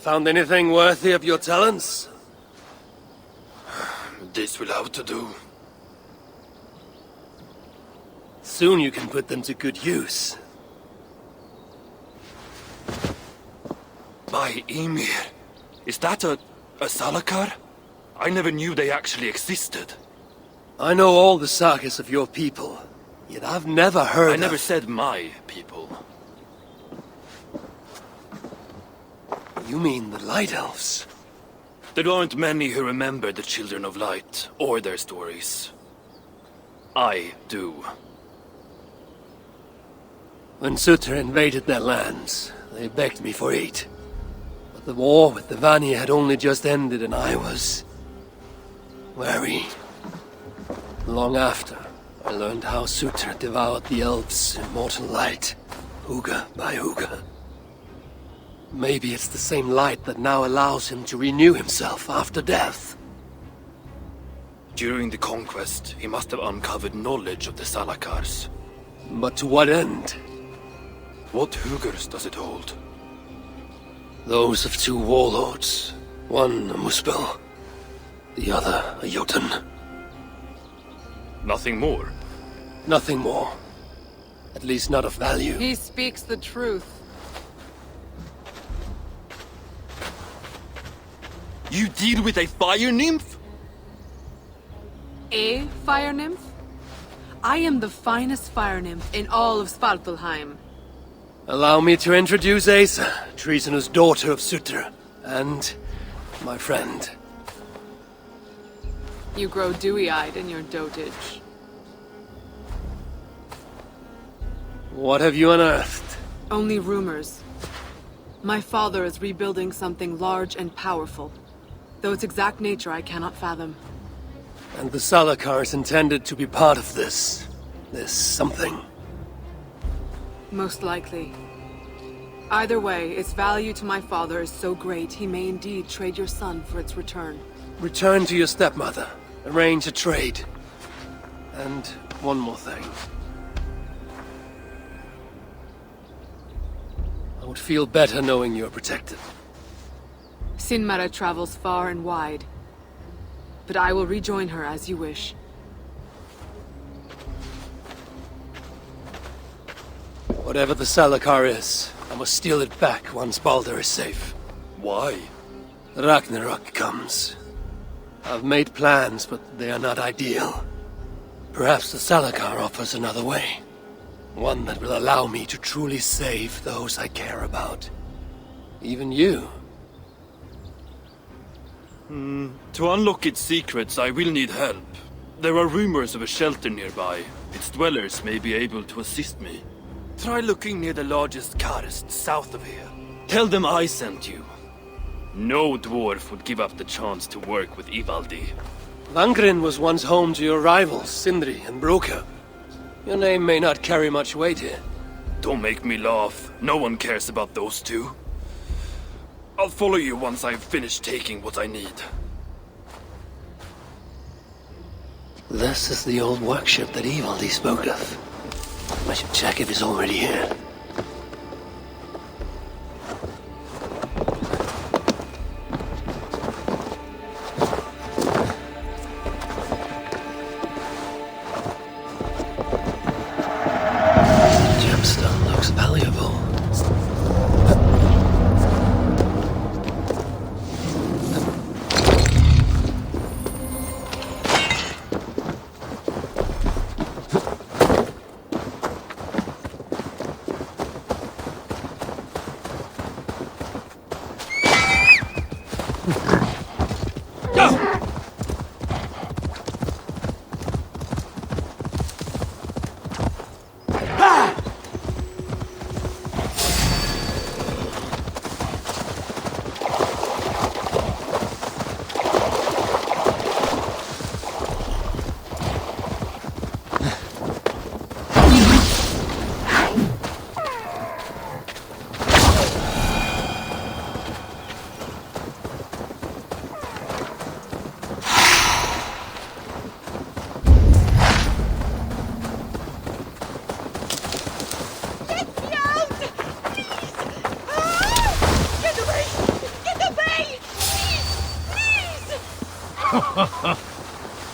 Found anything worthy of your talents? This will have to do. Soon you can put them to good use. By Ymir, is that a Salakar? I never knew they actually existed. I know all the sagas of your people, yet I've never heard I never said my people. You mean the Light Elves? There aren't many who remember the Children of Light, or their stories. I do. When Sutter invaded their lands, they begged me for aid. But the war with the Vani had only just ended and I was... wary. Long after, I learned how Sutter devoured the elves' immortal light, Huga by Huga. Maybe it's the same light that now allows him to renew himself after death. During the conquest, he must have uncovered knowledge of the Salakars. But to what end? What Hugars does it hold? Those of two warlords. One a Muspel, the other a Jotun. Nothing more? Nothing more. At least not of value. He speaks the truth. You deal with a fire nymph? A fire nymph? I am the finest fire nymph in all of Svartalheim. Allow me to introduce Asa, treasonous daughter of Sutter, and my friend. You grow dewy-eyed in your dotage. What have you unearthed? Only rumors. My father is rebuilding something large and powerful, though its exact nature I cannot fathom. And the Salakar is intended to be part of this something. Most likely. Either way, its value to my father is so great he may indeed trade your son for its return. Return to your stepmother. Arrange a trade. And one more thing. I would feel better knowing you're protected. Sinmara travels far and wide, but I will rejoin her as you wish. Whatever the Salakar is, I must steal it back once Baldur is safe. Why? Ragnarok comes. I've made plans, but they are not ideal. Perhaps the Salakar offers another way. One that will allow me to truly save those I care about. Even you. To unlock its secrets, I will need help. There are rumors of a shelter nearby. Its dwellers may be able to assist me. Try looking near the largest karst south of here. Tell them I sent you. No dwarf would give up the chance to work with Ivaldi. Langren was once home to your rivals, Sindri and Broka. Your name may not carry much weight here. Don't make me laugh. No one cares about those two. I'll follow you once I've finished taking what I need. This is the old workshop that Ivaldi spoke of. I should check if he's already here. Gemstone looks valuable.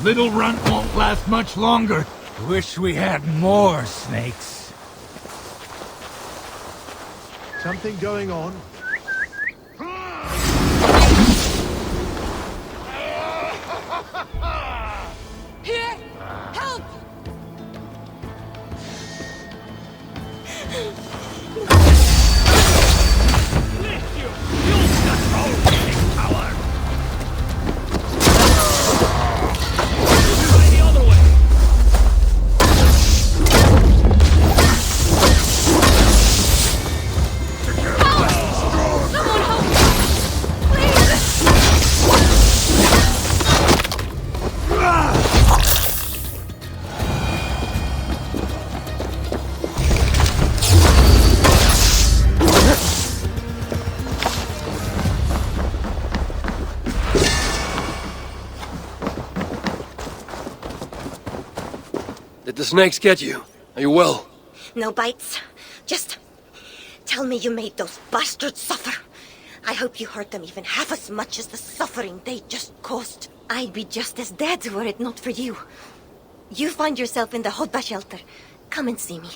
Little runt won't last much longer. Wish we had more snakes. Something going on? Here! Help! Did the snakes get you? Are you well? No bites. Just tell me you made those bastards suffer. I hope you hurt them even half as much as the suffering they just caused. I'd be just as dead were it not for you. You find yourself in the Hodba shelter. Come and see me,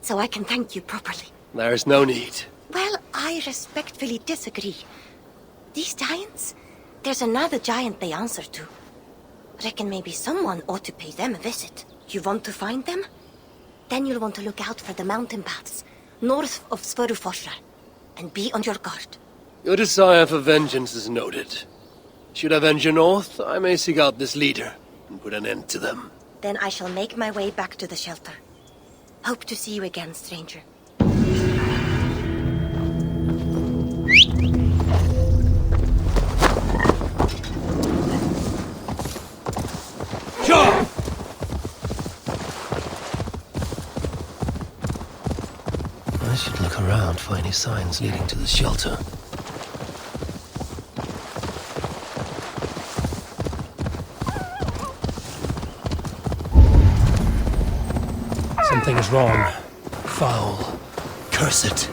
so I can thank you properly. There's no need. Well, I respectfully disagree. These giants? There's another giant they answer to. Reckon maybe someone ought to pay them a visit. You want to find them? Then you'll want to look out for the mountain paths, north of Svaruforsar, and be on your guard. Your desire for vengeance is noted. Should I venture north, I may seek out this leader and put an end to them. Then I shall make my way back to the shelter. Hope to see you again, stranger. Sure! I should look around for any signs leading to the shelter. Something is wrong. Foul. Curse it.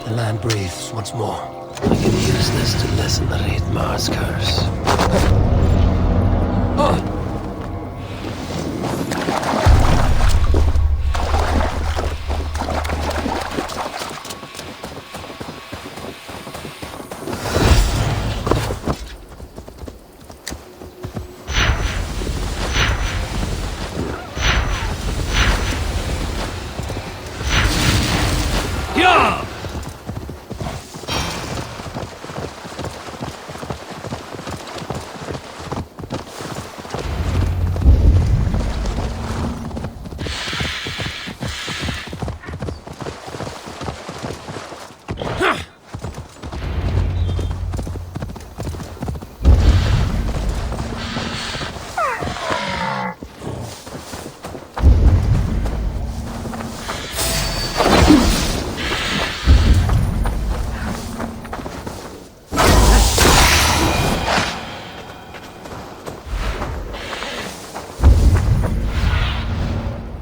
The land breathes once more. I can use this to lessen the Reidmar's curse.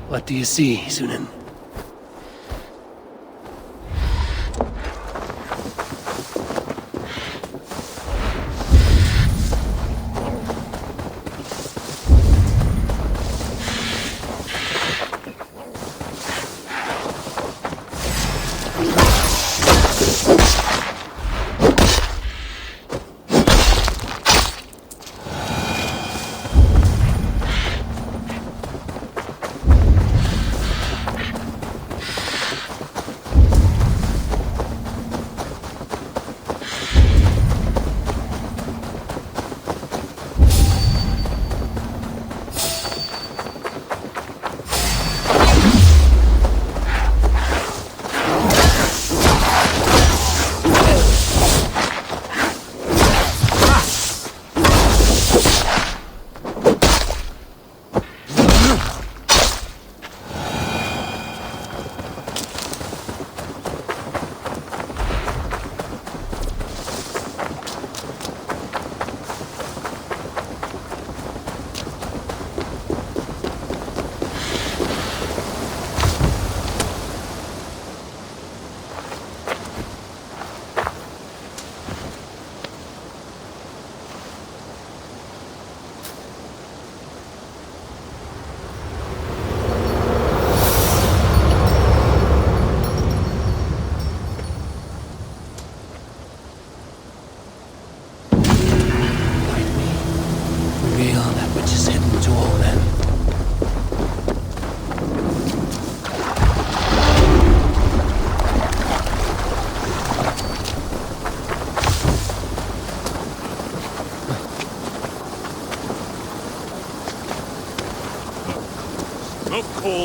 What do you see, Sunan?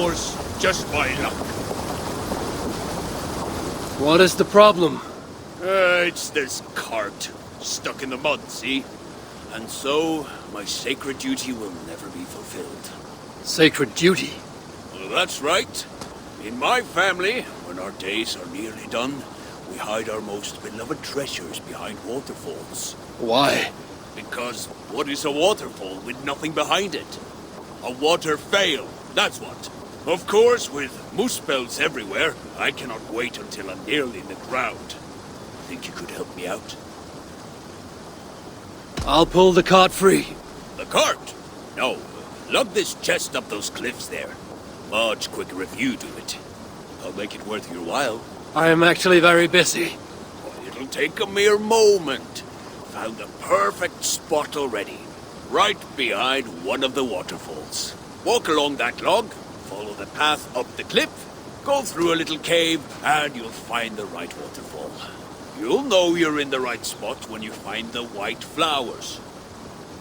yours just by luck. What is the problem? It's this cart. Stuck in the mud, see? And so, my sacred duty will never be fulfilled. Sacred duty? Well, that's right. In my family, when our days are nearly done, we hide our most beloved treasures behind waterfalls. Why? Because what is a waterfall with nothing behind it? A water fail, that's what. Of course, with moose bells everywhere, I cannot wait until I'm nearly in the ground. Think you could help me out? I'll pull the cart free. The cart? No. Lug this chest up those cliffs there. Much quicker if you do it. I'll make it worth your while. I am actually very busy. It'll take a mere moment. Found the perfect spot already. Right behind one of the waterfalls. Walk along that log, follow the path up the cliff, go through a little cave, and you'll find the right waterfall. You'll know you're in the right spot when you find the white flowers.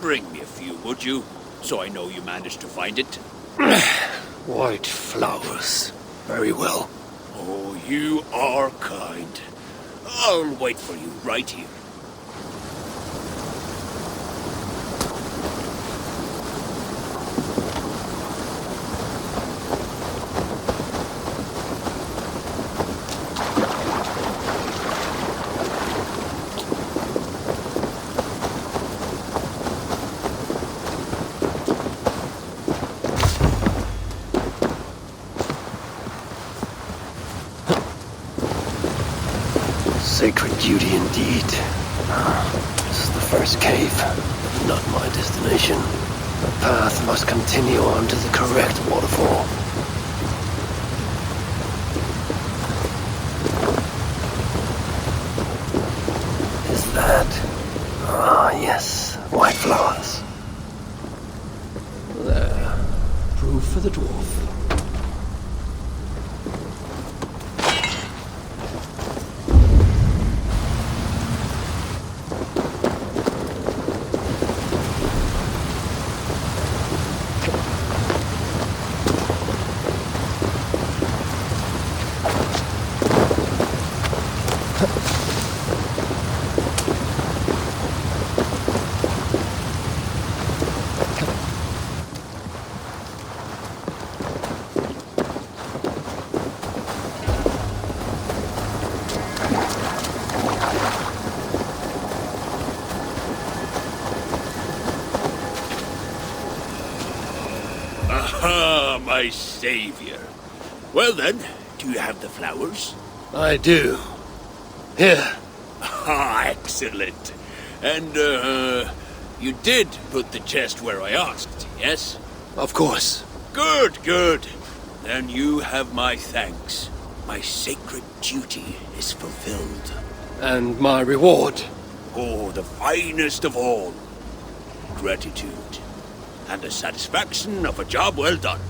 Bring me a few, would you? So I know you managed to find it. White flowers. Very well. Oh, you are kind. I'll wait for you right here. Sacred duty indeed. This is the first cave, not my destination. The path must continue on to the correct waterfall. Is that? Ah, yes. White flowers. There. Proof for the dwarf. Aha, my savior. Well then, do you have the flowers? I do. Here. Ah, excellent. And, you did put the chest where I asked, yes? Of course. Good, good. Then you have my thanks. My sacred duty is fulfilled. And my reward. Oh, the finest of all. Gratitude. And the satisfaction of a job well done.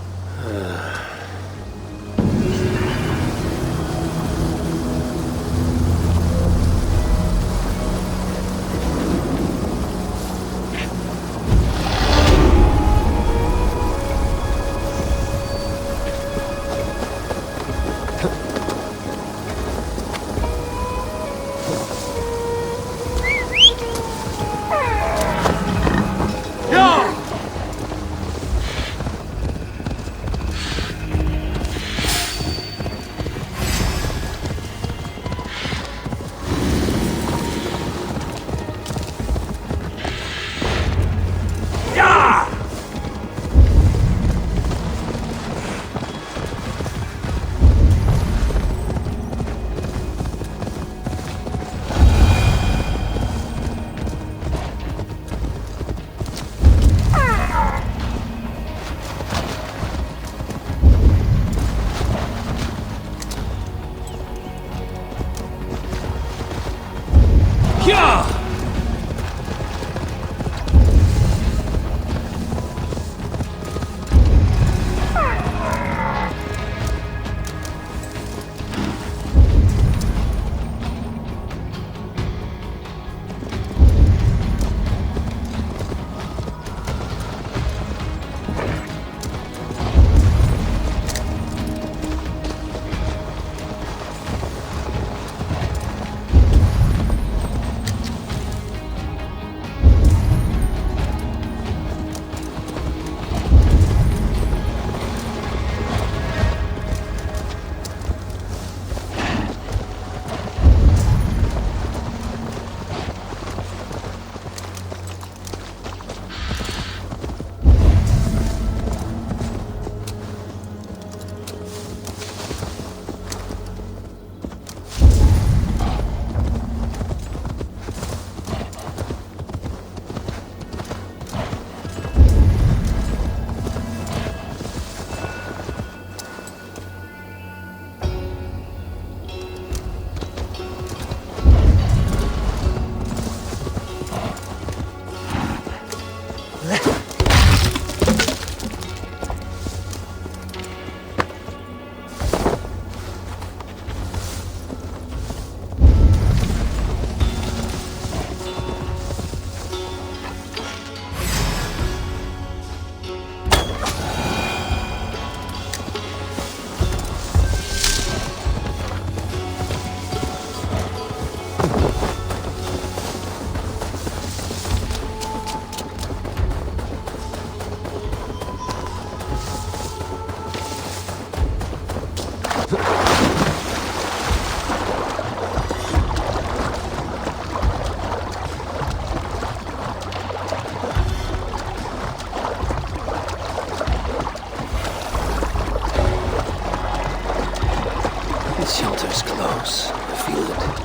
The shelter's close. I feel it.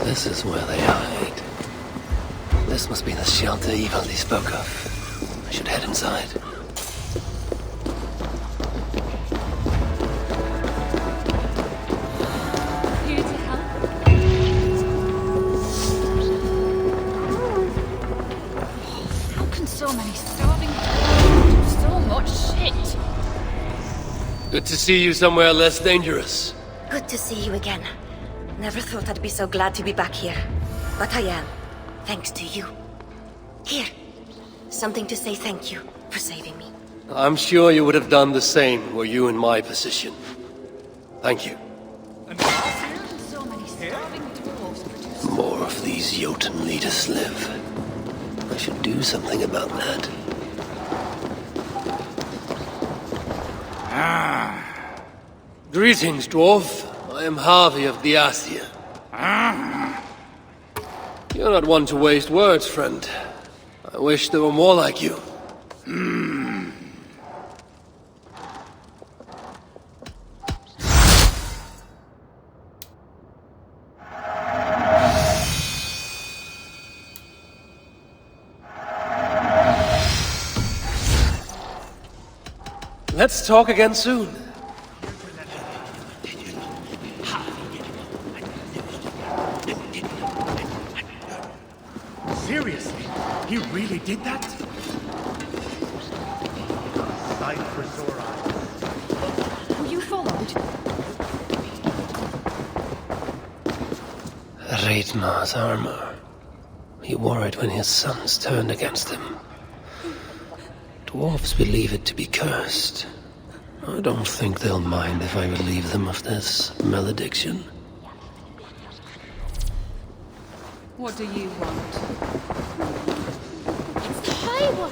This is where they hide. This must be the shelter Ivaldi spoke of. I should head inside. Here to help? How can so many starving people do so much shit? Good to see you somewhere less dangerous. Good to see you again. Never thought I'd be so glad to be back here. But I am, thanks to you. Here, something to say thank you for saving me. I'm sure you would have done the same were you in my position. Thank you. So many starving dwarves produce More of these Jotun leaders live. I should do something about that. Greetings, dwarf. I am Harvey of the Asia. You're not one to waste words, friend. I wish there were more like you. Let's talk again soon. Seriously? He really did that? Sight for sore eyes. Were you followed? Reidmar's armor. He wore it when his sons turned against him. Dwarves believe it to be cursed. I don't think they'll mind if I relieve them of this malediction. What do you want? It's the High One!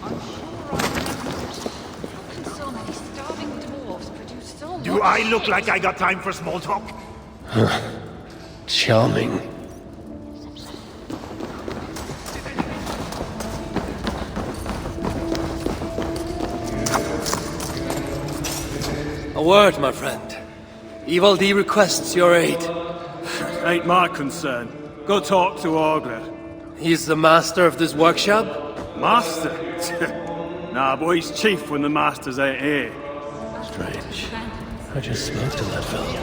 How can so many starving dwarves produce so much? Do I look like I got time for small talk? Charming. A word, my friend. Ivaldi requests your aid. Ain't my concern. Go talk to Ogre. He's the master of this workshop? Master? Nah, but he's chief when the masters ain't here. Strange. I just spoke to that fellow.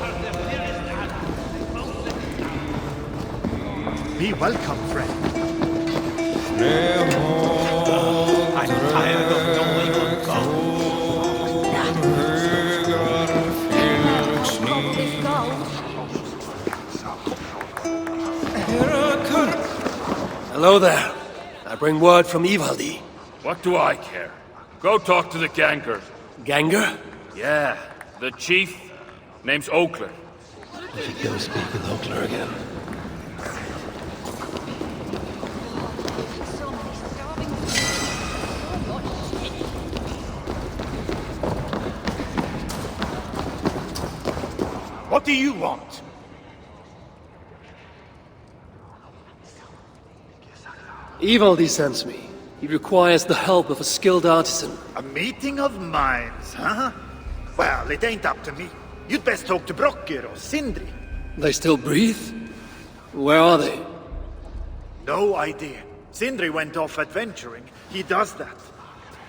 Be welcome, friend. I'm tired of knowing what's up. Hello there. I bring word from Ivaldi. What do I care? Go talk to the Ganger. Ganger? Yeah, the chief. Name's Oakler. I should go speak with Oakler again. So many starving dwarves produce so much shit. What do you want? Ivaldi sends me. He requires the help of a skilled artisan. A meeting of minds, huh? Well, it ain't up to me. You'd best talk to Brokker or Sindri. They still breathe? Where are they? No idea. Sindri went off adventuring. He does that.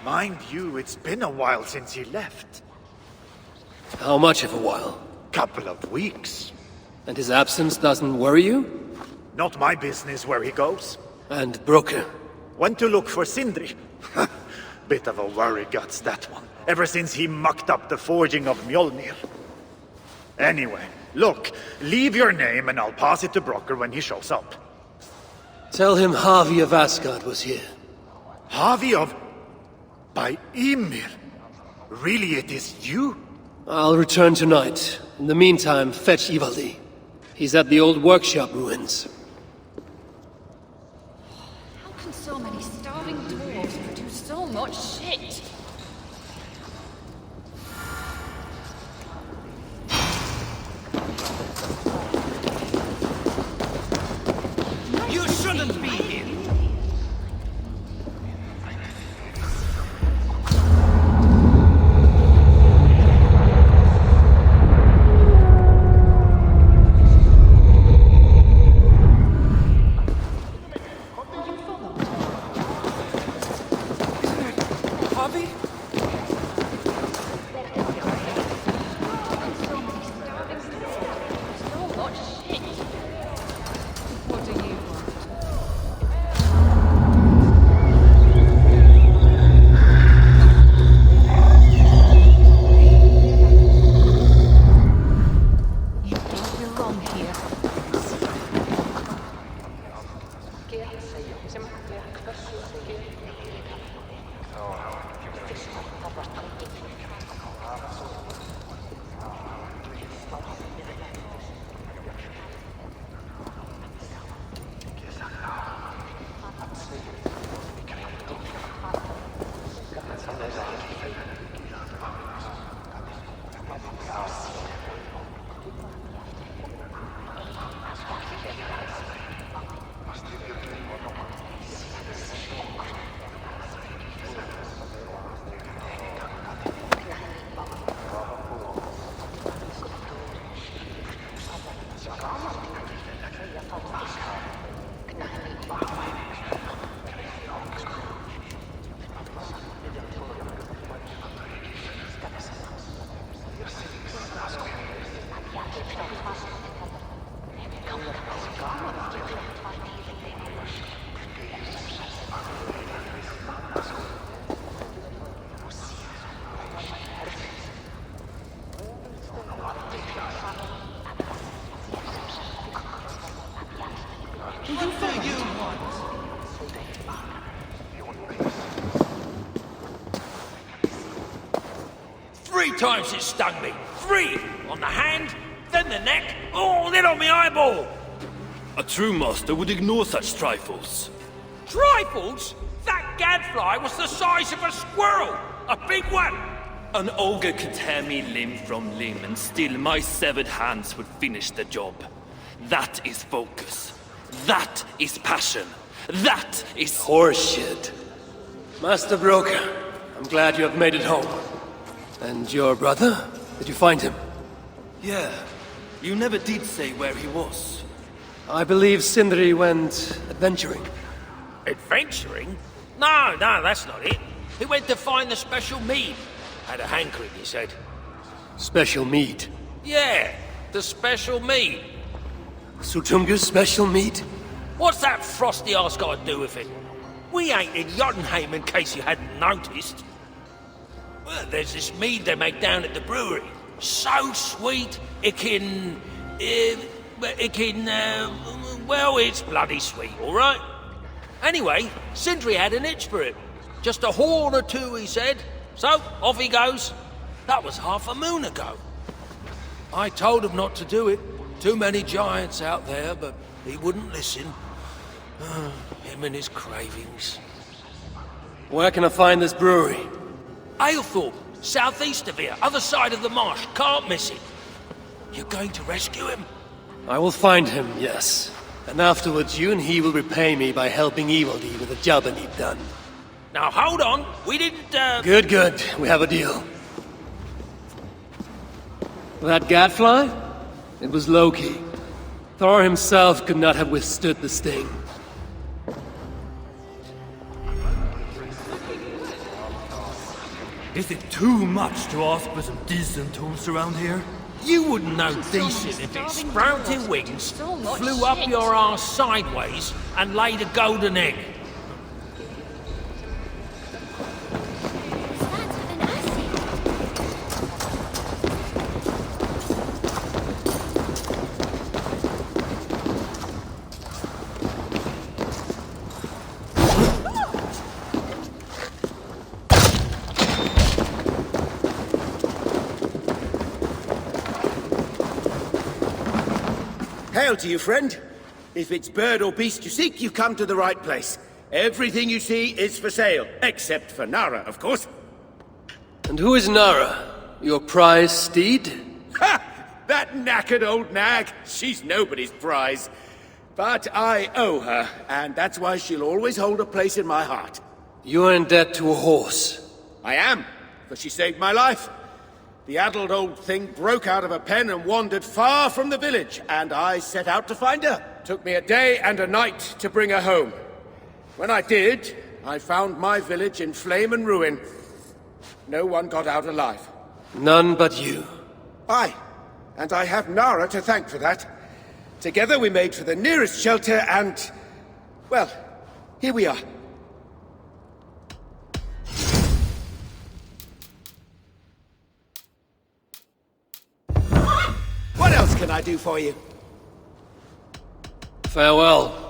Mind you, it's been a while since he left. How much of a while? Couple of weeks. And his absence doesn't worry you? Not my business where he goes. And Broker? Went to look for Sindri. Bit of a worry guts, that one. Ever since he mucked up the forging of Mjolnir. Anyway, look, leave your name and I'll pass it to Brocker when he shows up. Tell him Harvey of Asgard was here. Harvey of... by Ymir? Really, it is you? I'll return tonight. In the meantime, fetch Ivaldi. He's at the old workshop ruins. How can so many starving dwarves produce so much shit? You shouldn't be here! Three times it stung me. 3! On the hand, then the neck, oh, then on my eyeball! A true master would ignore such trifles. Trifles? That gadfly was the size of a squirrel! A big one! An ogre could tear me limb from limb, and still my severed hands would finish the job. That is focus. That is passion. That is horseshit. Master Broker, I'm glad you have made it home. And your brother? Did you find him? Yeah. You never did say where he was. I believe Sindri went adventuring. Adventuring? No, that's not it. He went to find the special mead. Had a hankering, he said. Special mead? Yeah, the special mead. Sutunga's special mead? What's that frosty arse got to do with it? We ain't in Jotunheim, in case you hadn't noticed. Well, there's this mead they make down at the brewery. So sweet, well, it's bloody sweet, all right? Anyway, Sindri had an itch for it. Just a horn or two, he said. So, off he goes. That was half a moon ago. I told him not to do it. Too many giants out there, but he wouldn't listen. Him and his cravings. Where can I find this brewery? Aylthorpe, southeast of here, other side of the marsh. Can't miss it. You're going to rescue him? I will find him, yes. And afterwards, you and he will repay me by helping Ivaldi with the job I need done. Now, hold on. We didn't, Good. We have a deal. That gadfly? It was Loki. Thor himself could not have withstood the sting. Is it too much to ask for some decent tools around here? You wouldn't know decent if it sprouted wings, flew up your arse sideways, and laid a golden egg. Hail to you, friend. If it's bird or beast you seek, you come to the right place. Everything you see is for sale, except for Nara, of course. And who is Nara? Your prize steed? Ha! That knackered old nag. She's nobody's prize. But I owe her, and that's why she'll always hold a place in my heart. You're in debt to a horse. I am, for she saved my life. The addled old thing broke out of a pen and wandered far from the village, and I set out to find her. Took me a day and a night to bring her home. When I did, I found my village in flame and ruin. No one got out alive. None but you. Aye, and I have Nara to thank for that. Together we made for the nearest shelter and... well, here we are. What else can I do for you? Farewell.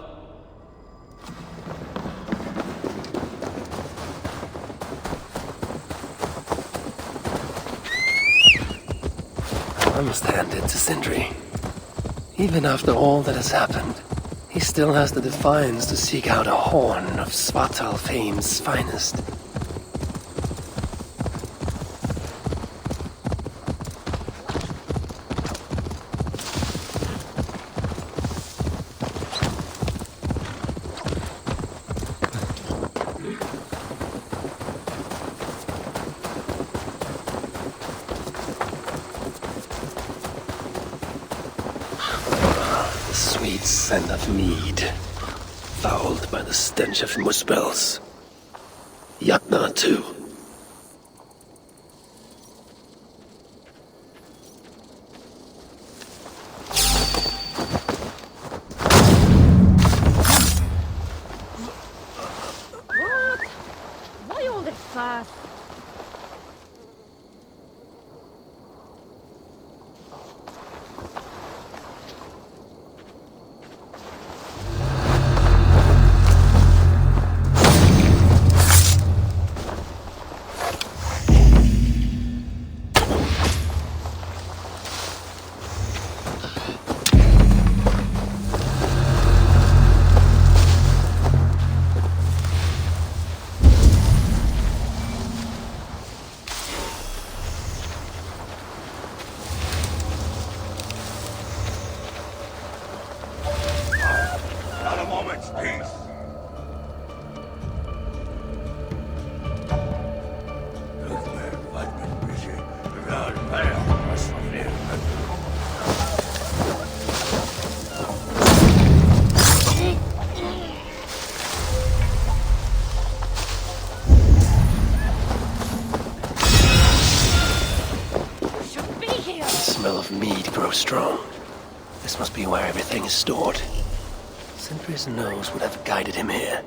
I must hand it to Sindri. Even after all that has happened, he still has the defiance to seek out a horn of Svartalfheim's finest. Sweet scent of mead, fouled by the stench of muspels. Yatna, too. What? Why all this fuss? The smell of mead grows strong. This must be where everything is stored. Sindri's nose would have guided him here.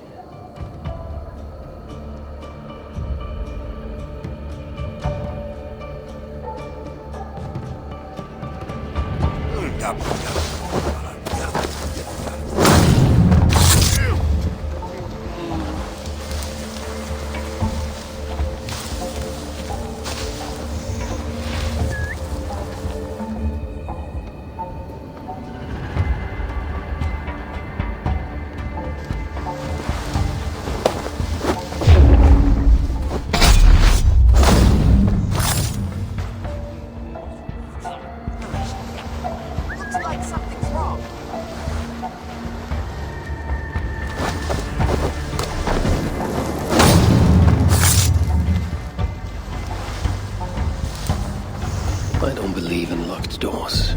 I don't believe in locked doors.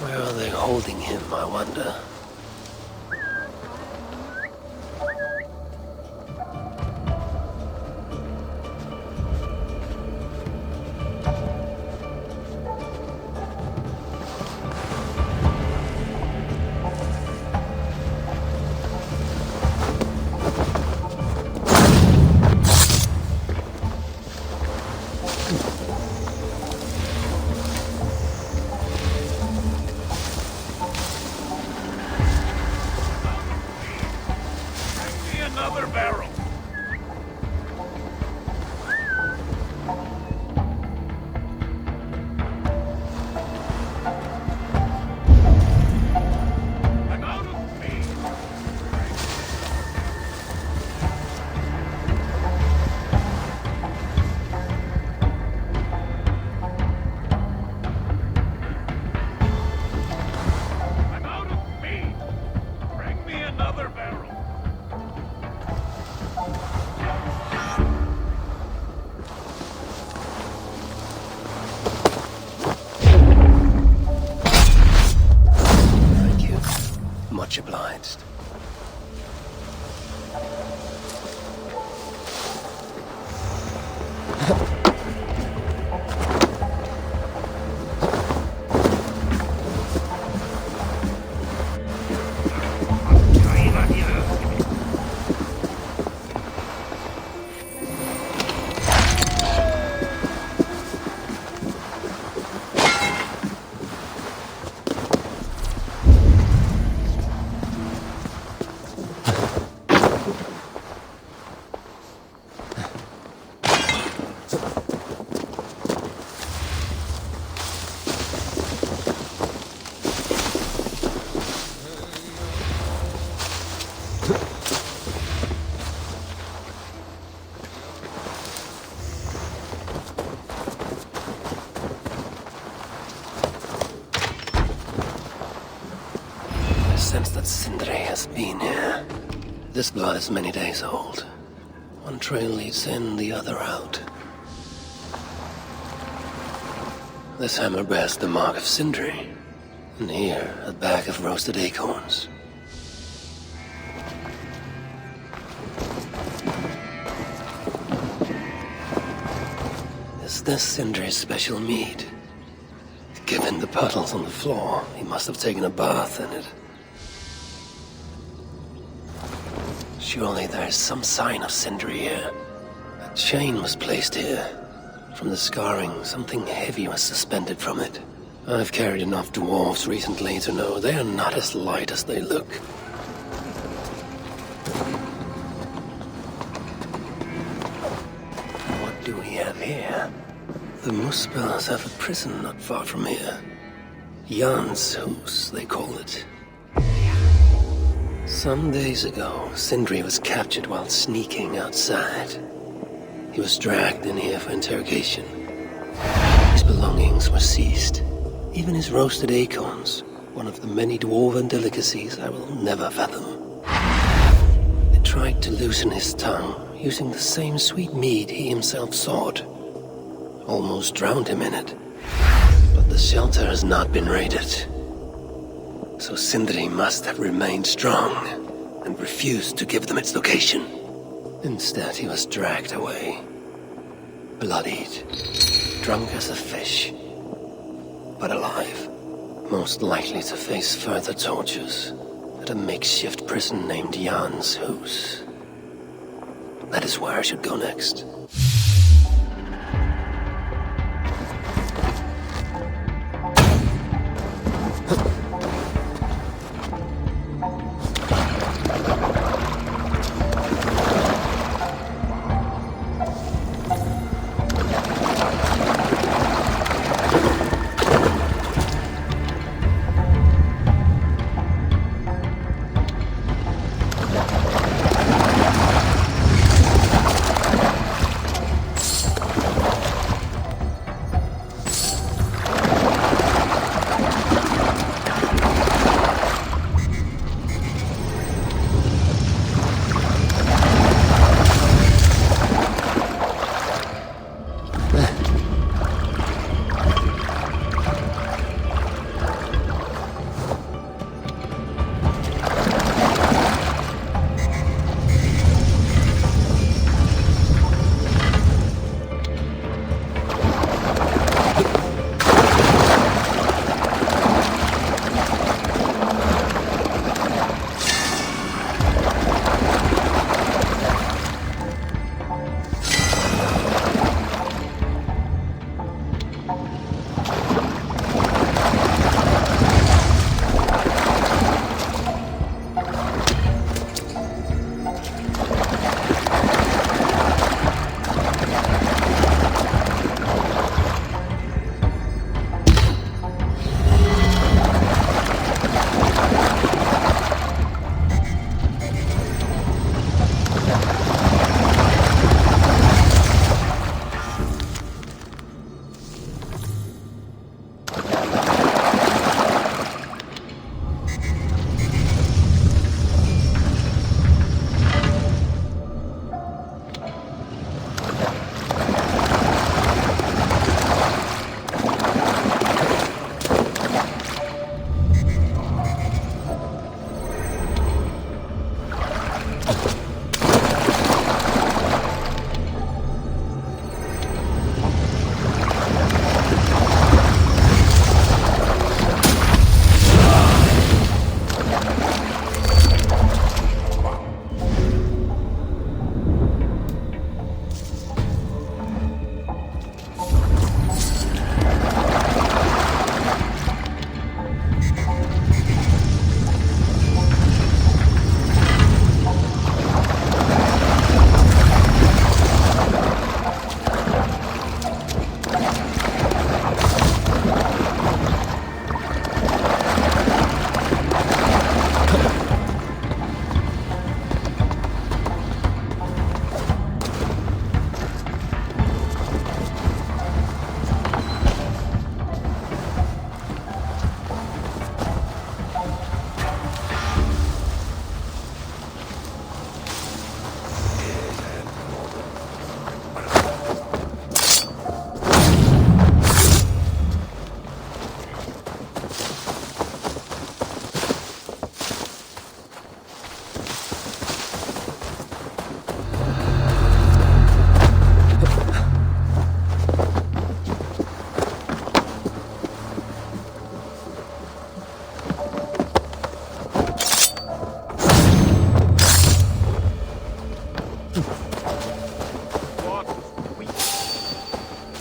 Where are they holding him, I wonder? Sense that Sindri has been here. This blood is many days old. One trail leads in, the other out. This hammer bears the mark of Sindri. And here, a bag of roasted acorns. Is this Sindri's special mead? Given the puddles on the floor, he must have taken a bath in it. Surely there is some sign of Sindri here. A chain was placed here. From the scarring, something heavy was suspended from it. I've carried enough dwarves recently to know they are not as light as they look. What do we have here? The Muspels have a prison not far from here. Jan's Hus, they call it. Some days ago, Sindri was captured while sneaking outside. He was dragged in here for interrogation. His belongings were seized. Even his roasted acorns, one of the many dwarven delicacies I will never fathom. They tried to loosen his tongue, using the same sweet mead he himself sought. Almost drowned him in it. But the shelter has not been raided. So Sindri must have remained strong and refused to give them its location. Instead, he was dragged away. Bloodied, drunk as a fish, but alive. Most likely to face further tortures at a makeshift prison named Jan's Hus. That is where I should go next.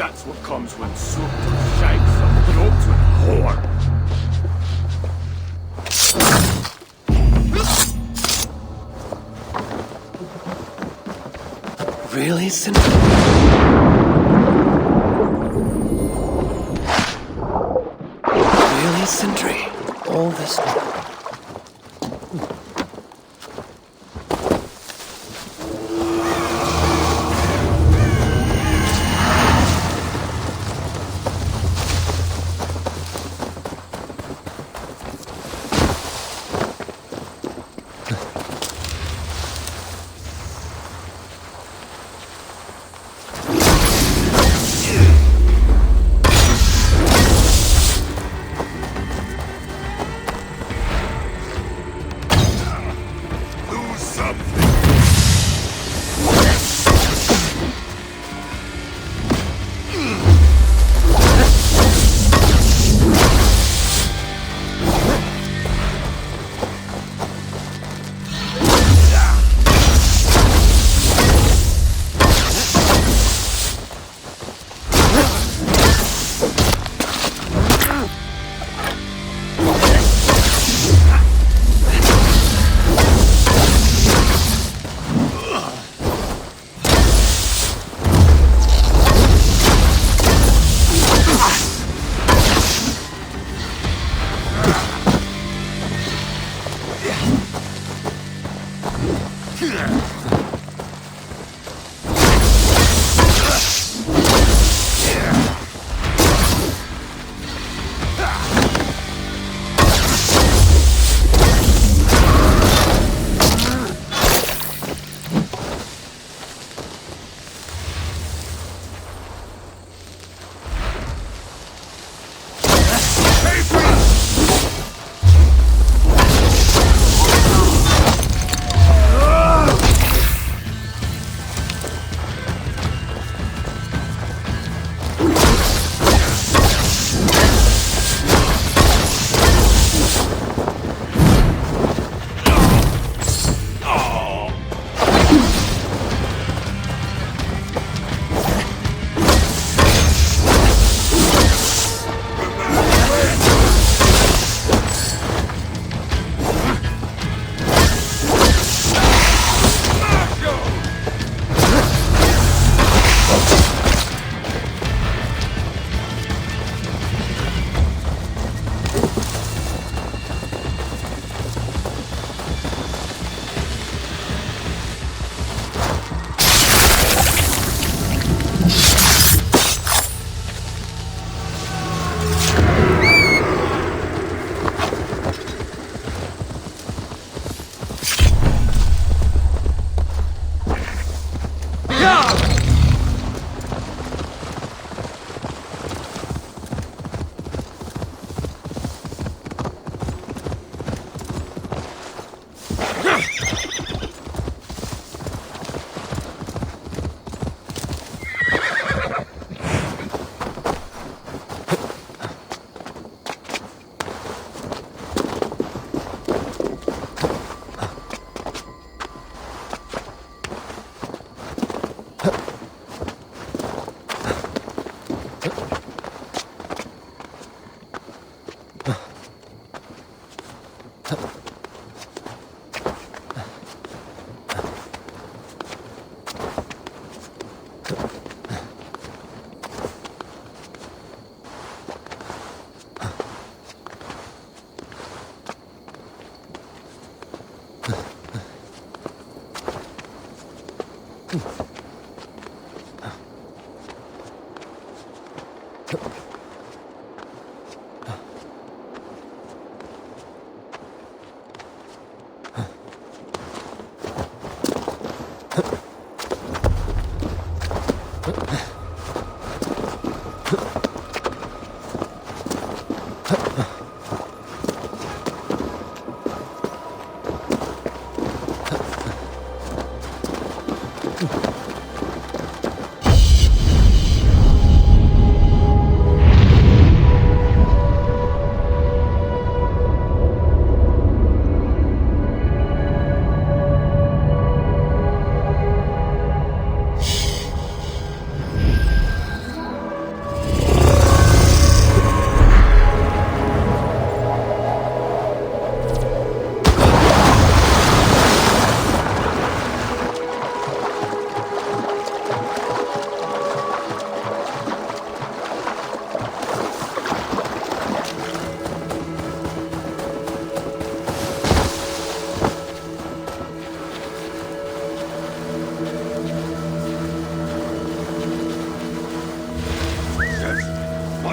That's what comes when Surtur shakes some jobs with whore. Really, Sindri? Really, Sindri? All this...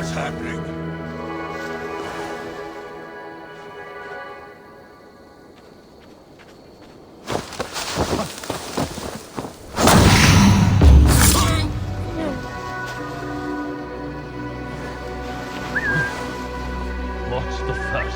is happening? What's the fuss?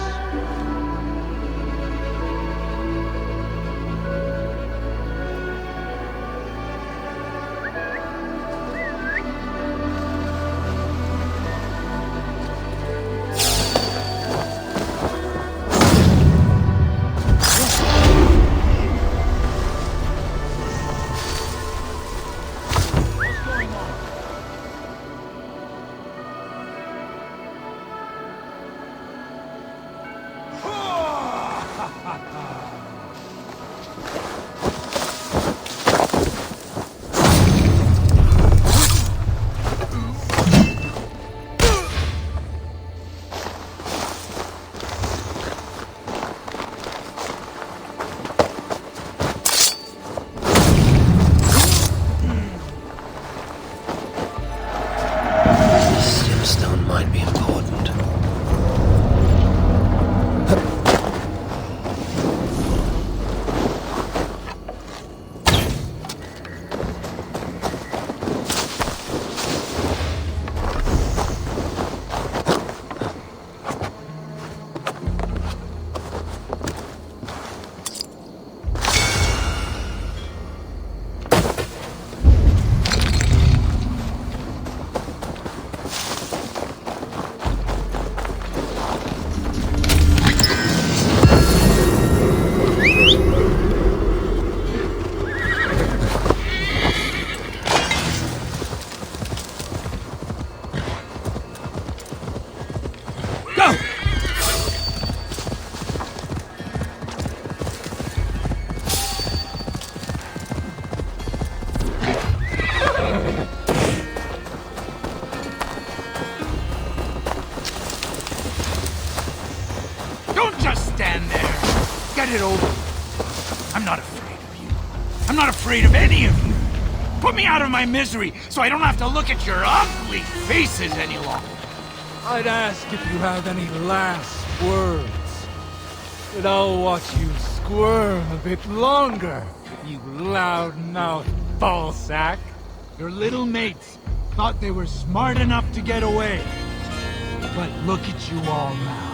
Stone might be important. Don't just stand there! Get it over with. I'm not afraid of you. I'm not afraid of any of you. Put me out of my misery so I don't have to look at your ugly faces any longer. I'd ask if you have any last words. But I'll watch you squirm a bit longer, you loud-mouthed ballsack. Your little mates thought they were smart enough to get away. But look at you all now.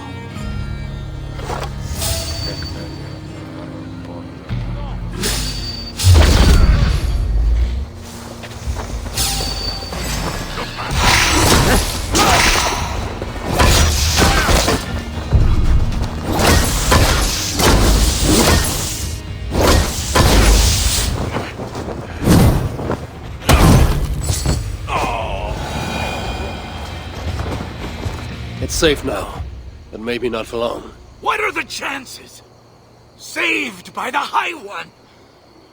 It's safe now, but maybe not for long. What are the chances? Saved by the High One!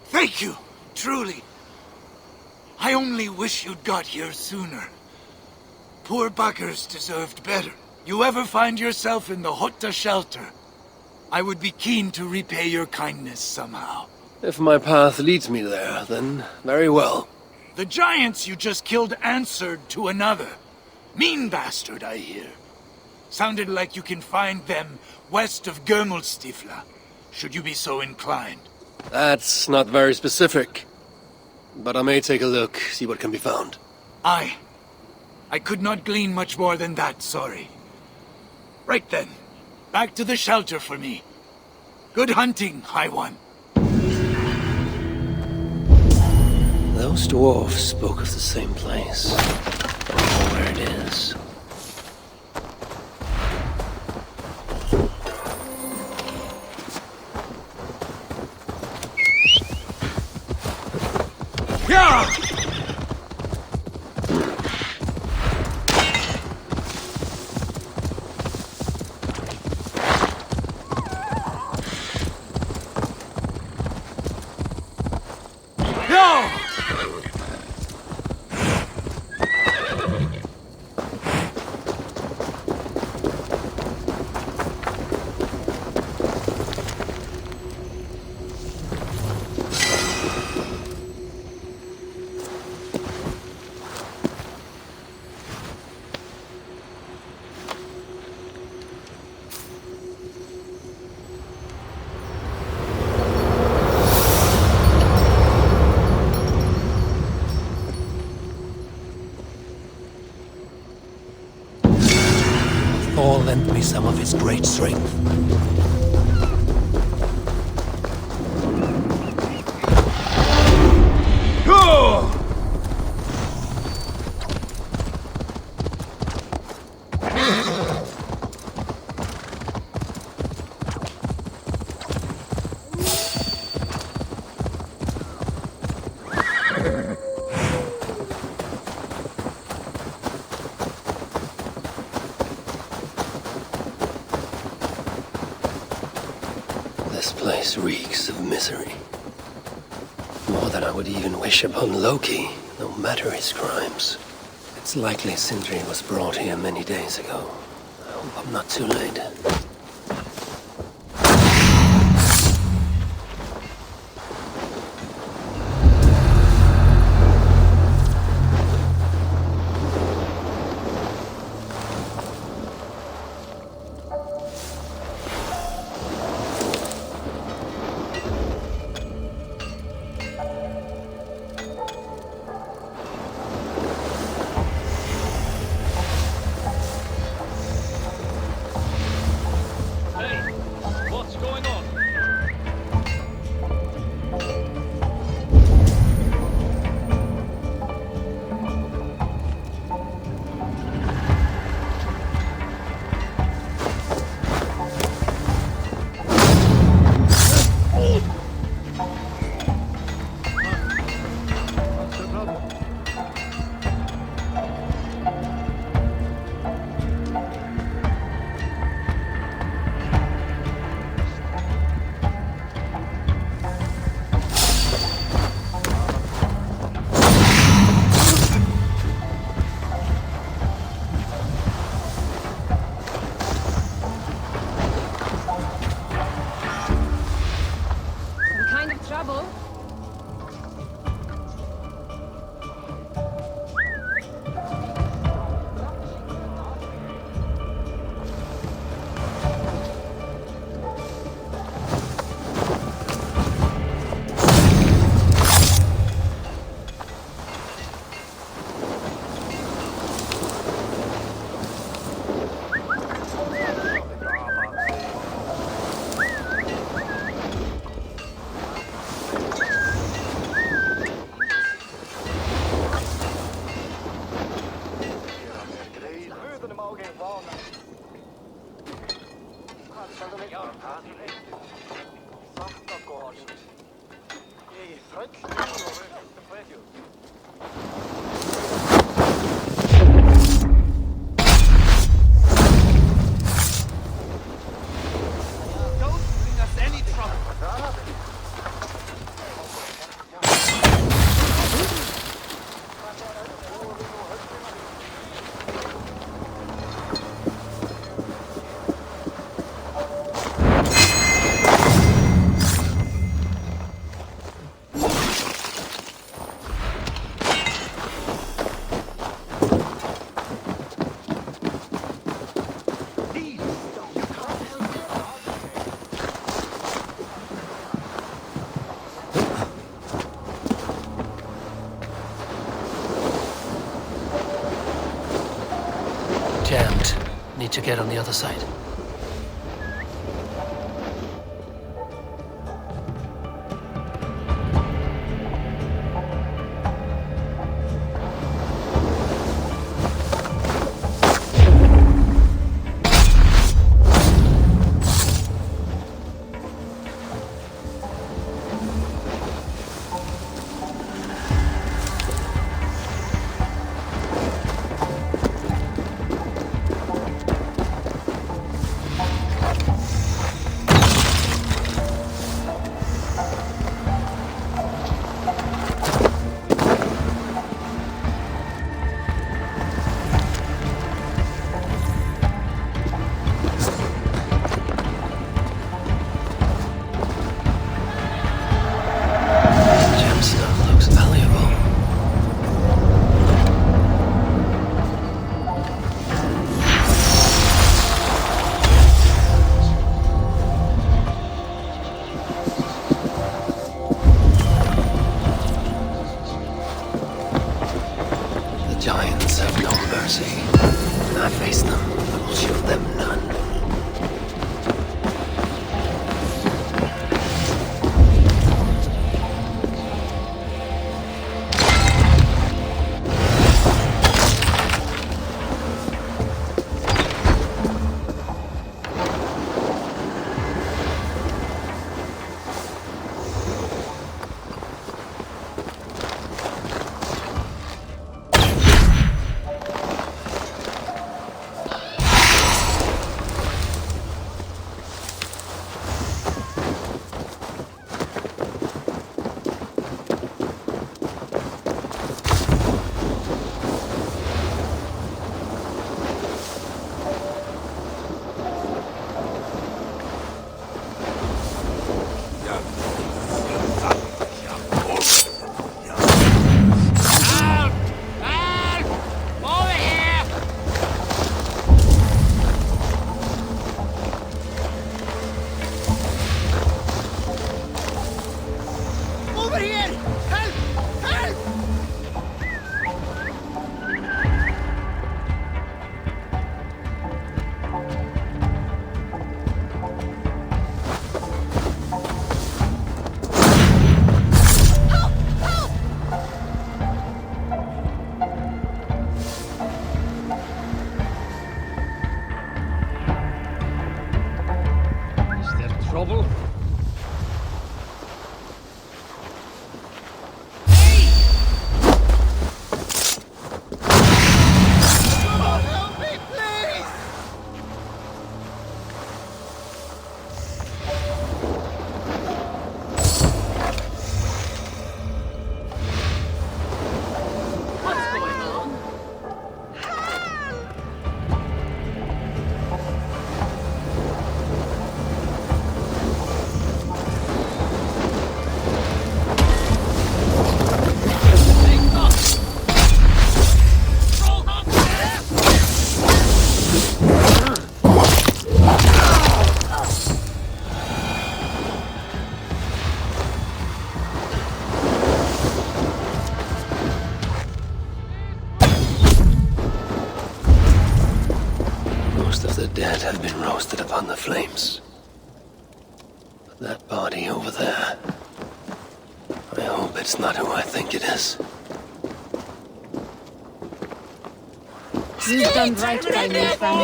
Thank you, truly. I only wish you'd got here sooner. Poor buggers deserved better. You ever find yourself in the Hotta shelter, I would be keen to repay your kindness somehow. If my path leads me there, then very well. The giants you just killed answered to another. Mean bastard, I hear. Sounded like you can find them west of Gömelstifla, should you be so inclined. That's not very specific. But I may take a look, see what can be found. I could not glean much more than that, sorry. Right then, back to the shelter for me. Good hunting, High One. Those dwarves spoke of the same place. I don't know where it is. Yeah! Thor lent me some of his great strength. This place reeks of misery. More than I would even wish upon Loki, no matter his crimes. It's likely Sindri was brought here many days ago. I hope I'm not too late. Need to get on the other side. Giants have no mercy. I face them. will show them none. Dead have been roasted upon the flames. But that body over there, I hope it's not who I think it is. You've done right by me, friend.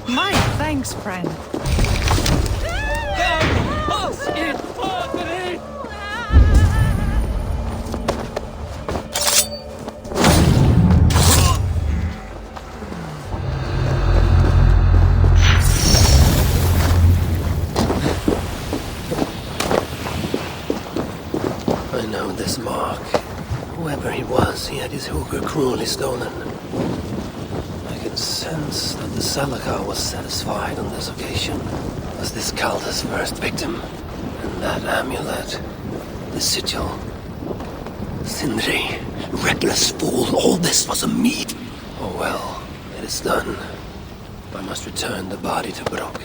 My thanks, friend. This mark. Whoever he was, he had his hooker cruelly stolen. I can sense that the Salakar was satisfied on this occasion as this cult's first victim. And that amulet, the sigil. Sindri, reckless fool, all this was a meat. Oh well, it is done. I must return the body to Broke.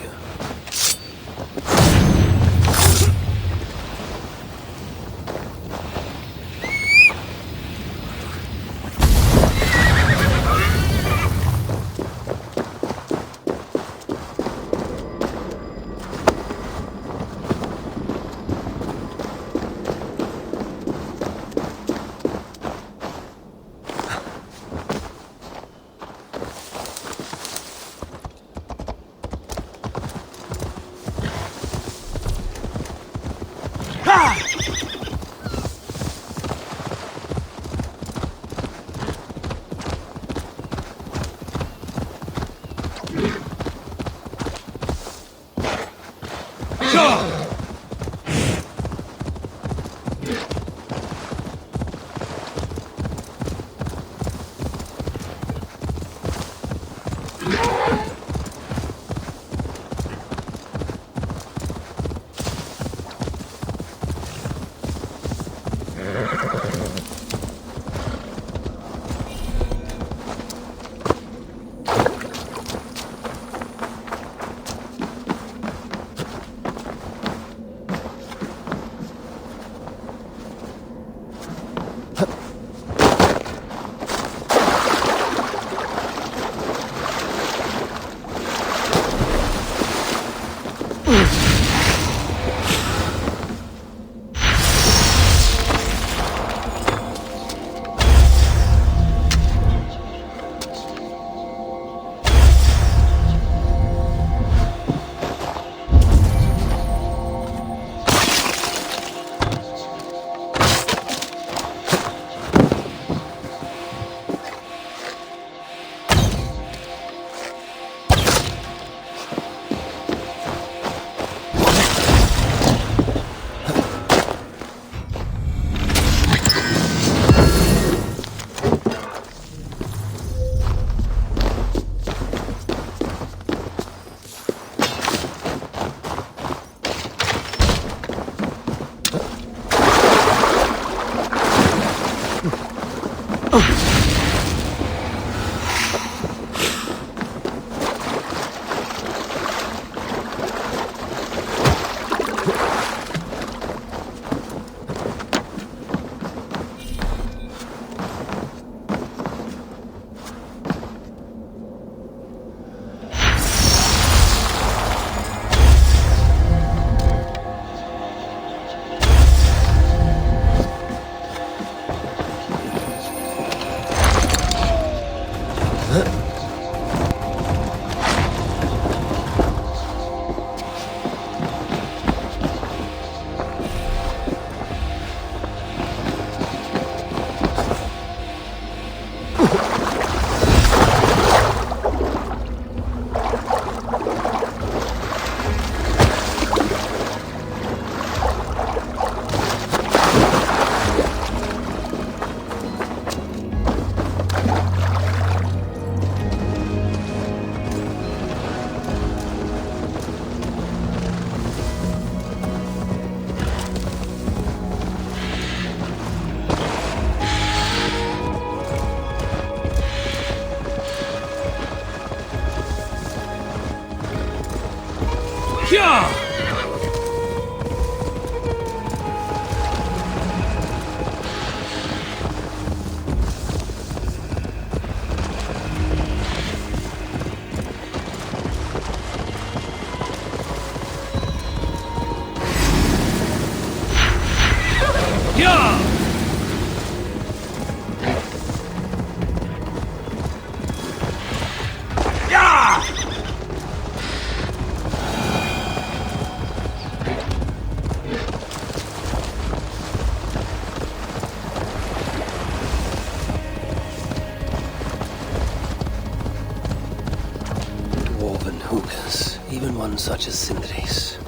Dwarven hookahs, even one such as Sindri's,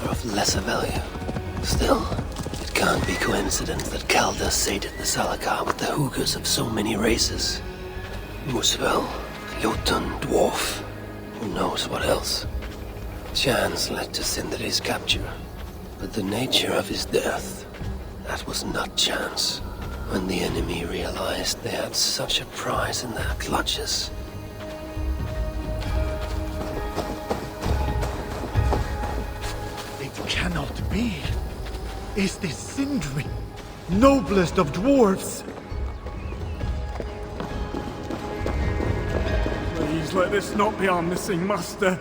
are of lesser value. Still, it can't be coincidence that Calder sated the Salakar with the hookahs of so many races. Muspel, Jotun, Dwarf, who knows what else. Chance led to Sindri's capture, but the nature of his death, that was not chance. When the enemy realized they had such a prize in their clutches. It cannot be. Is this Sindri, noblest of dwarves? Please let this not be our missing master.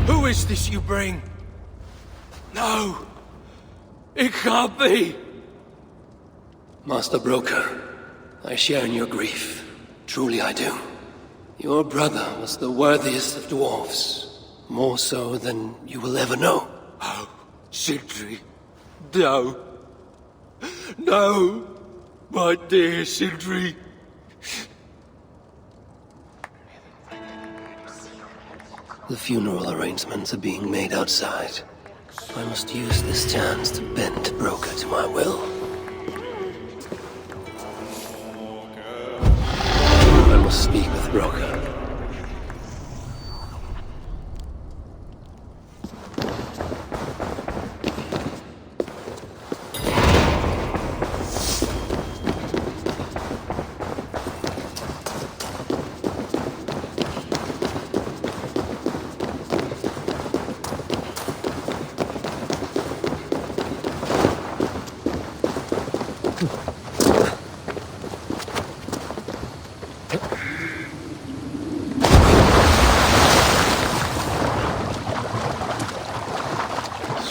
Who is this you bring? No! It can't be! Master Broker, I share in your grief. Truly I do. Your brother was the worthiest of dwarves. More so than you will ever know. Oh, Sindri. No. No! My dear Sindri. The funeral arrangements are being made outside. I must use this chance to bend Broker to my will. I must speak with Broker.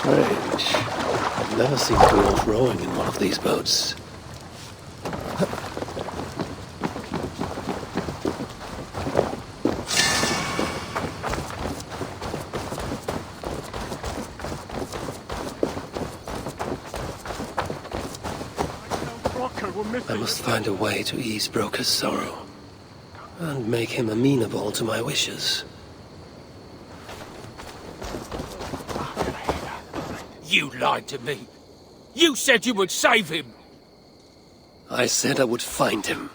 Strange. I've never seen dwarf rowing in one of these boats. I must find a way to ease Broker's sorrow and make him amenable to my wishes. You lied to me. You said you would save him. I said I would find him.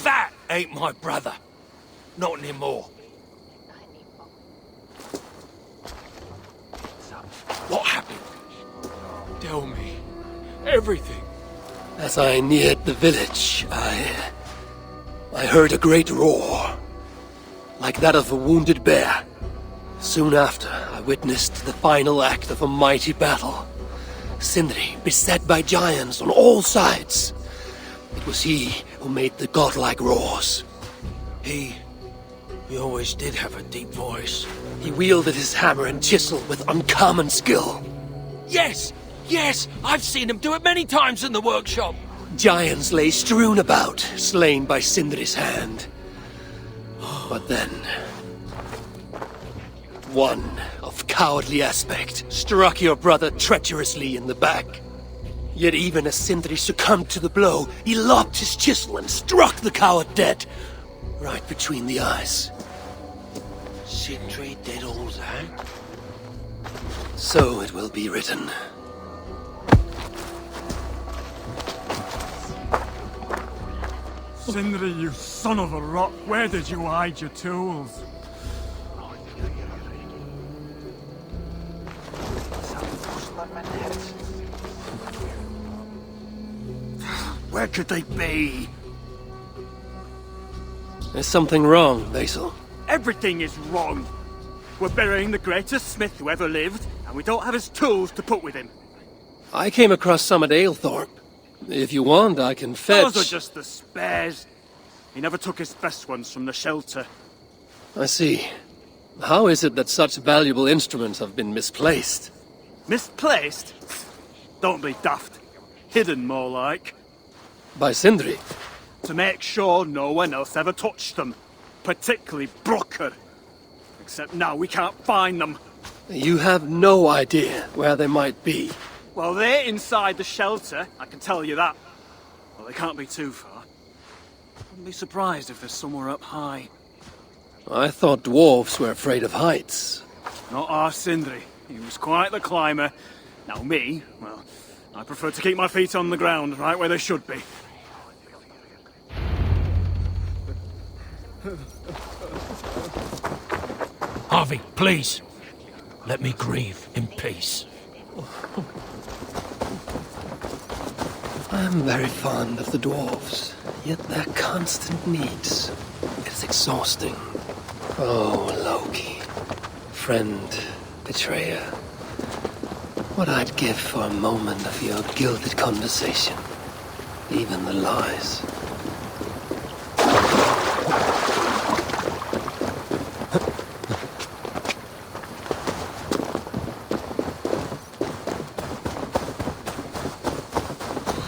That ain't my brother. Not anymore. What happened? Tell me. Everything. As I neared the village, I heard a great roar, like that of a wounded bear. Soon after, I witnessed the final act of a mighty battle. Sindri beset by giants on all sides. It was he who made the godlike roars. He always did have a deep voice. He wielded his hammer and chisel with uncommon skill. Yes! Yes! I've seen him do it many times in the workshop. Giants lay strewn about, slain by Sindri's hand. But then, one of cowardly aspect struck your brother treacherously in the back. Yet even as Sindri succumbed to the blow, he lobbed his chisel and struck the coward dead, right between the eyes. Sindri did all that? So it will be written. Sindri, you son of a rock, where did you hide your tools? Where could they be? There's something wrong, Basil. Everything is wrong. We're burying the greatest smith who ever lived, and we don't have his tools to put with him. I came across some at Aylthorpe. If you want, I can fetch... Those are just the spares. He never took his best ones from the shelter. I see. How is it that such valuable instruments have been misplaced? Misplaced? Don't be daft. Hidden, more like. By Sindri? To make sure no one else ever touched them. Particularly Brooker. Except now we can't find them. You have no idea where they might be. Well, they're inside the shelter, I can tell you that. Well, they can't be too far. Wouldn't be surprised if they're somewhere up high. I thought dwarves were afraid of heights. Not our Sindri. He was quite the climber. Now me, well, I prefer to keep my feet on the ground, right where they should be. Harvey, please. Let me grieve in peace. I am very fond of the dwarves, yet their constant needs. It is exhausting. Oh, Loki. Friend, betrayer. What I'd give for a moment of your gilded conversation. Even the lies.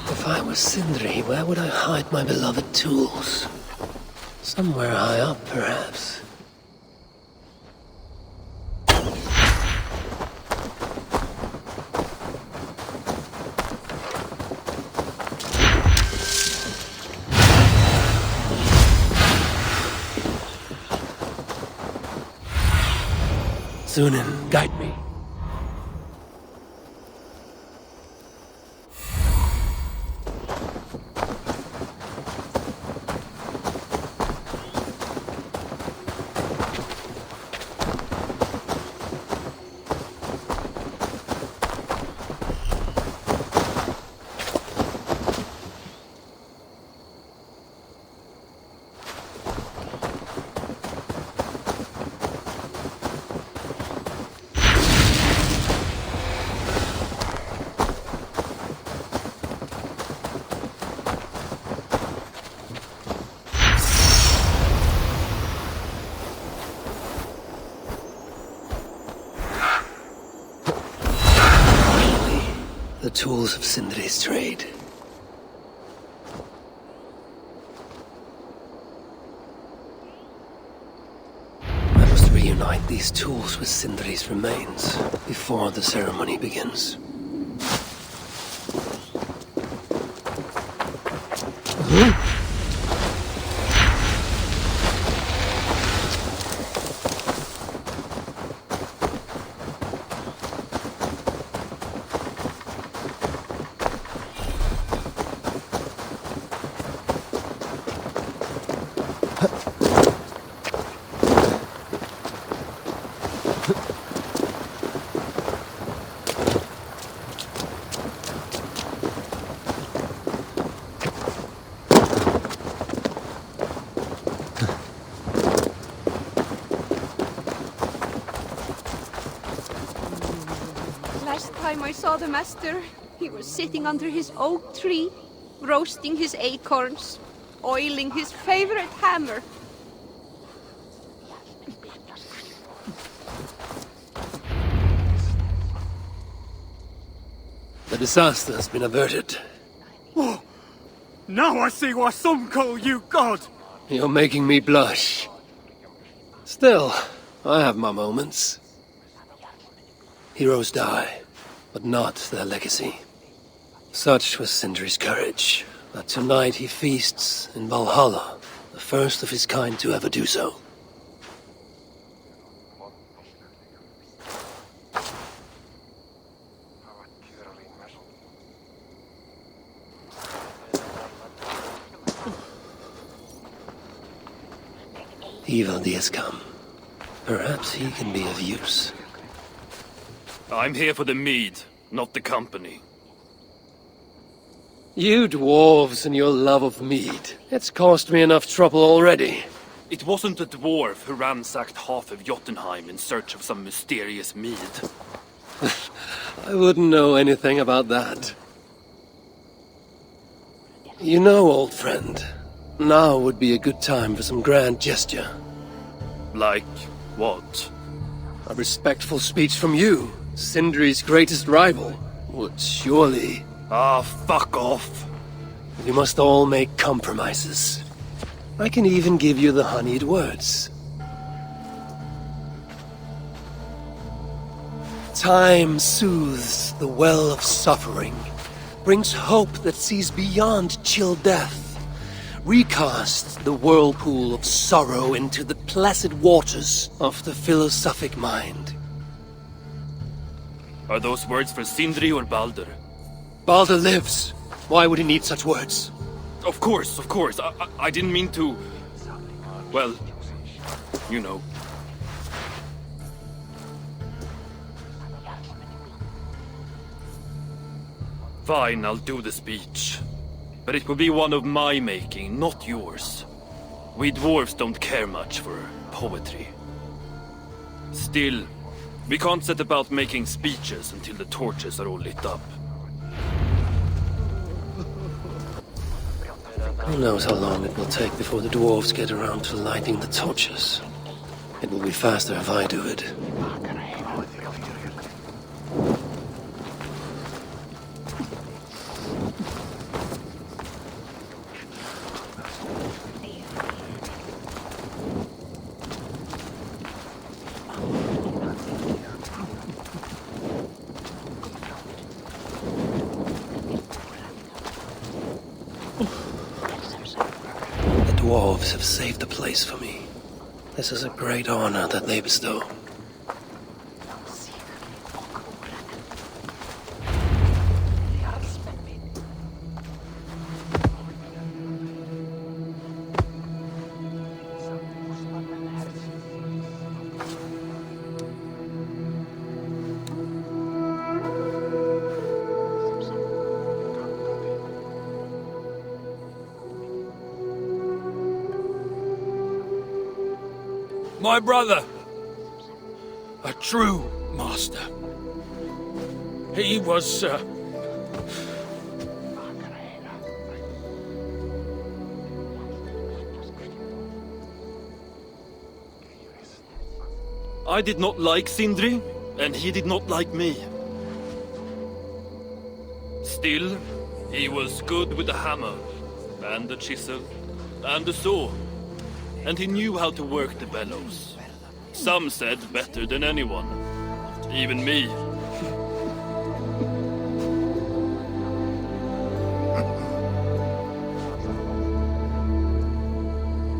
If I were Sindri, where would I hide my beloved tools? Somewhere high up, perhaps. Sunan, guide me. The tools of Sindri's trade. I must reunite these tools with Sindri's remains before the ceremony begins. Last time I saw the master, he was sitting under his oak tree, roasting his acorns, oiling his favorite hammer. The disaster has been averted. Oh, now I see why some call you God. You're making me blush. Still, I have my moments. Heroes die, but not their legacy. Such was Sindri's courage, that tonight he feasts in Valhalla, the first of his kind to ever do so. Ivaldi has come. Perhaps he can be of use. I'm here for the mead, not the company. You dwarves and your love of mead. It's caused me enough trouble already. It wasn't a dwarf who ransacked half of Jotunheim in search of some mysterious mead. I wouldn't know anything about that. You know, old friend, now would be a good time for some grand gesture. Like what? A respectful speech from you, Sindri's greatest rival, would surely... Ah, fuck off. We must all make compromises. I can even give you the honeyed words. Time soothes the well of suffering, brings hope that sees beyond chill death, recasts the whirlpool of sorrow into the placid waters of the philosophic mind. Are those words for Sindri or Baldur? Baldur lives. Why would he need such words? Of course. I didn't mean to... Well, you know. Fine, I'll do the speech. But it will be one of my making, not yours. We dwarves don't care much for poetry. Still, we can't set about making speeches until the torches are all lit up. Who knows how long it will take before the dwarves get around to lighting the torches. It will be faster if I do it. Dwarves have saved the place for me. This is a great honor that they bestow. My brother. A true master. He was, I did not like Sindri, and he did not like me. Still, he was good with the hammer, and the chisel, and the saw. And he knew how to work the bellows. Some said better than anyone. Even me.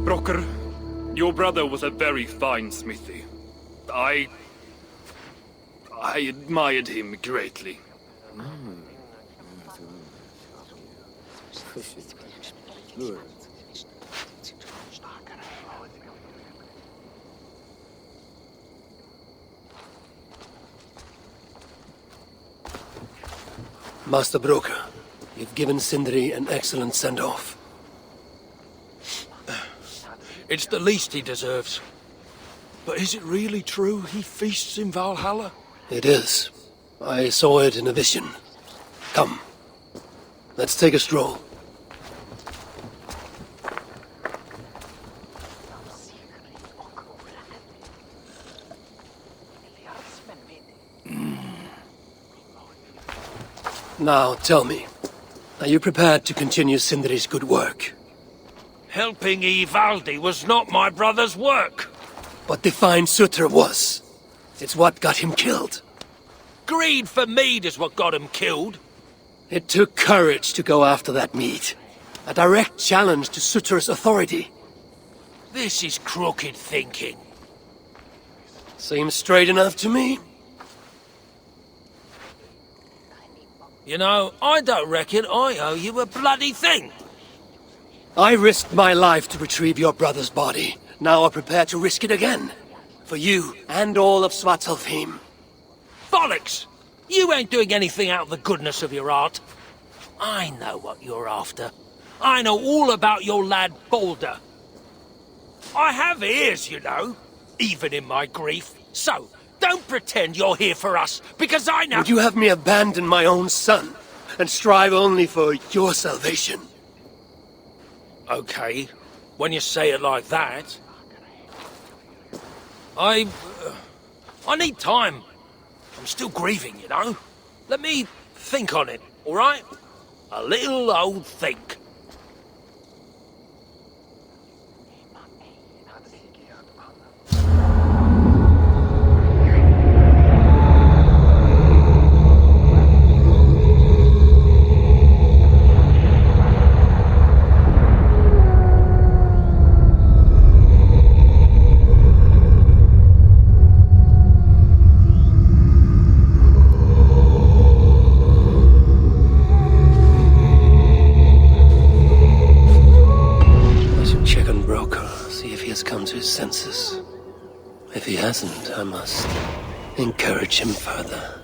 Brocker, your brother was a very fine smithy. I admired him greatly. Master Broker, you've given Sindri an excellent send-off. it's the least he deserves. But is it really true he feasts in Valhalla? It is. I saw it in a vision. Come. Let's take a stroll. Now, tell me, are you prepared to continue Sindri's good work? Helping Ivaldi was not my brother's work. But define Sutra was. It's what got him killed. Greed for mead is what got him killed. It took courage to go after that mead. A direct challenge to Sutra's authority. This is crooked thinking. Seems straight enough to me. You know, I don't reckon I owe you a bloody thing. I risked my life to retrieve your brother's body. Now I'm prepared to risk it again. For you and all of Svartalfheim. Bollocks! You ain't doing anything out of the goodness of your heart. I know what you're after. I know all about your lad Baldur. I have ears, you know, even in my grief. So, don't pretend you're here for us, because I know— Would you have me abandon my own son, and strive only for your salvation? Okay, when you say it like that. I need time. I'm still grieving, you know. Let me think on it, all right? A little old think. Come to his senses. If he hasn't, I must encourage him further.